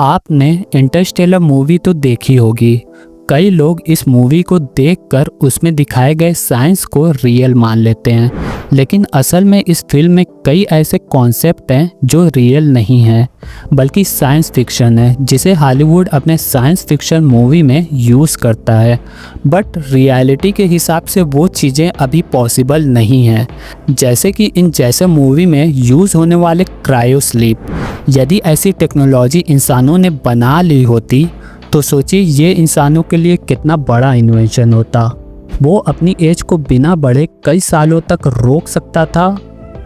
आपने Interstellar movie तो देखी होगी। कई लोग इस मूवी को देखकर उसमें दिखाए गए साइंस को रियल मान लेते हैं, लेकिन असल में इस फिल्म में कई ऐसे कॉन्सेप्ट हैं जो रियल नहीं हैं, बल्कि साइंस फिक्शन है, जिसे हॉलीवुड अपने साइंस फिक्शन मूवी में यूज़ करता है। बट रियलिटी के हिसाब से वो चीज़ें अभी पॉसिबल नहीं हैं, जैसे कि इन जैसे मूवी में यूज़ होने वाले क्रायो स्लीप। यदि ऐसी टेक्नोलॉजी इंसानों ने बना ली होती तो सोचिए ये इंसानों के लिए कितना बड़ा इन्वेंशन होता। वो अपनी एज को बिना बढ़े कई सालों तक रोक सकता था,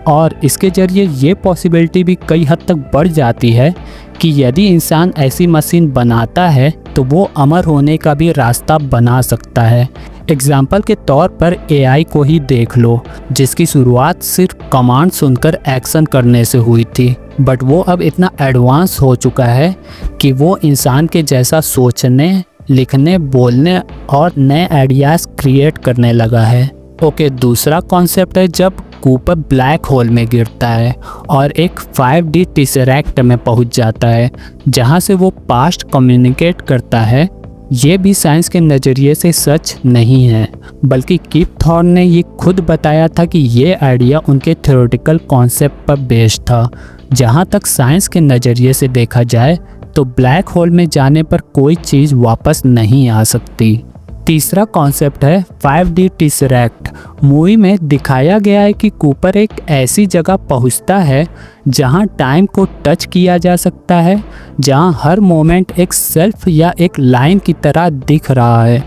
और इसके ज़रिए ये पॉसिबिलिटी भी कई हद तक बढ़ जाती है कि यदि इंसान ऐसी मशीन बनाता है तो वो अमर होने का भी रास्ता बना सकता है। एग्जाम्पल के तौर पर एआई को ही देख लो, जिसकी शुरुआत सिर्फ कमांड सुनकर एक्शन करने से हुई थी, बट वो अब इतना एडवांस हो चुका है कि वो इंसान के जैसा सोचने, लिखने, बोलने और नए आइडियाज़ क्रिएट करने लगा है। ओके, दूसरा कॉन्सेप्ट है जब कूपर ब्लैक होल में गिरता है और एक 5D टेसरैक्ट में पहुंच जाता है, जहां से वो पास्ट कम्युनिकेट करता है। ये भी साइंस के नज़रिए से सच नहीं है, बल्कि कीप थॉर्न ने ये खुद बताया था कि ये आइडिया उनके थ्योरेटिकल कॉन्सेप्ट पर बेस्ड था। जहाँ तक साइंस के नज़रिए से देखा जाए तो ब्लैक होल में जाने पर कोई चीज़ वापस नहीं आ सकती। तीसरा कॉन्सेप्ट है 5D टेसरैक्ट। मूवी में दिखाया गया है कि कूपर एक ऐसी जगह पहुंचता है जहां टाइम को टच किया जा सकता है, जहां हर मोमेंट एक सेल्फ या एक लाइन की तरह दिख रहा है।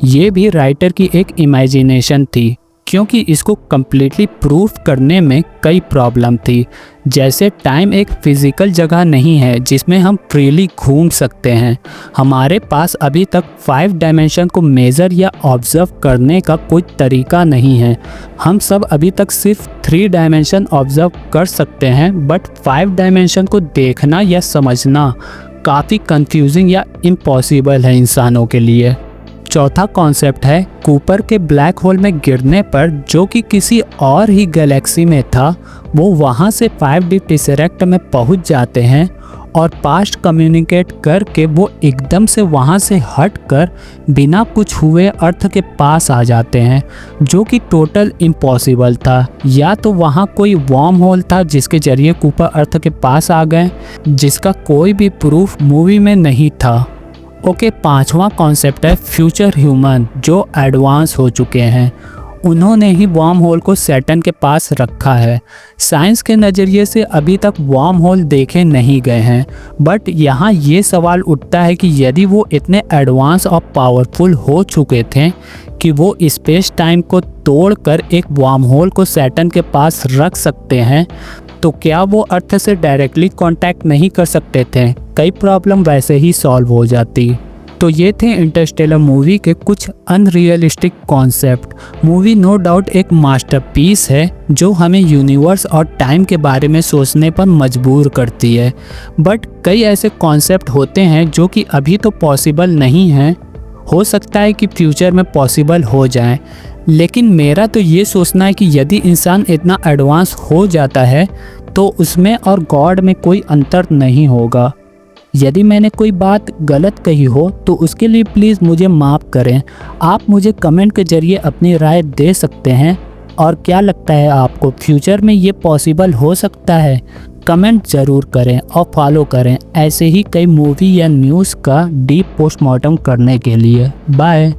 ये भी राइटर की एक इमेजिनेशन थी, क्योंकि इसको कम्प्लीटली प्रूफ करने में कई प्रॉब्लम थी। जैसे टाइम एक फिज़िकल जगह नहीं है जिसमें हम फ्रीली घूम सकते हैं। हमारे पास अभी तक 5 डायमेंशन को मेज़र या ऑब्ज़र्व करने का कोई तरीका नहीं है। हम सब अभी तक सिर्फ 3 डायमेंशन ऑब्ज़र्व कर सकते हैं, बट 5 डायमेंशन को देखना या समझना काफ़ी कंफ्यूजिंग या इम्पॉसिबल है इंसानों के लिए। चौथा कॉन्सेप्ट है कूपर के ब्लैक होल में गिरने पर, जो कि किसी और ही गैलेक्सी में था, वो वहाँ से 5D टेसरैक्ट में पहुँच जाते हैं और पास्ट कम्युनिकेट करके वो एकदम से वहाँ से हटकर बिना कुछ हुए अर्थ के पास आ जाते हैं, जो कि टोटल इम्पॉसिबल था। या तो वहाँ कोई वार्म होल था जिसके ज़रिए कूपर अर्थ के पास आ गए, जिसका कोई भी प्रूफ मूवी में नहीं था। ओके, पांचवा कॉन्सेप्ट है फ्यूचर ह्यूमन, जो एडवांस हो चुके हैं। उन्होंने ही वार्म होल को सैटर्न के पास रखा है। साइंस के नज़रिए से अभी तक वार्म होल देखे नहीं गए हैं, बट यहाँ ये सवाल उठता है कि यदि वो इतने एडवांस और पावरफुल हो चुके थे कि वो स्पेस टाइम को तोड़कर एक वार्म होल को सैटर्न के पास रख सकते हैं, तो क्या वो अर्थ से डायरेक्टली कांटेक्ट नहीं कर सकते थे? कई प्रॉब्लम वैसे ही सॉल्व हो जाती। तो ये थे इंटरस्टेलर मूवी के कुछ unrealistic concept. Movie no doubt एक मास्टरपीस है जो हमें यूनिवर्स और टाइम के बारे में सोचने पर मजबूर करती है, बट कई ऐसे कॉन्सेप्ट होते हैं जो कि अभी तो पॉसिबल नहीं हैं। हो सकता है कि फ्यूचर में पॉसिबल हो जाए, लेकिन मेरा तो ये सोचना है कि यदि इंसान इतना एडवांस हो जाता है तो उसमें और गॉड में कोई अंतर नहीं होगा। यदि मैंने कोई बात गलत कही हो तो उसके लिए प्लीज़ मुझे माफ़ करें। आप मुझे कमेंट के ज़रिए अपनी राय दे सकते हैं। और क्या लगता है आपको, फ्यूचर में ये पॉसिबल हो सकता है? कमेंट ज़रूर करें और फॉलो करें ऐसे ही कई मूवी या न्यूज़ का डीप पोस्टमार्टम करने के लिए। बाय।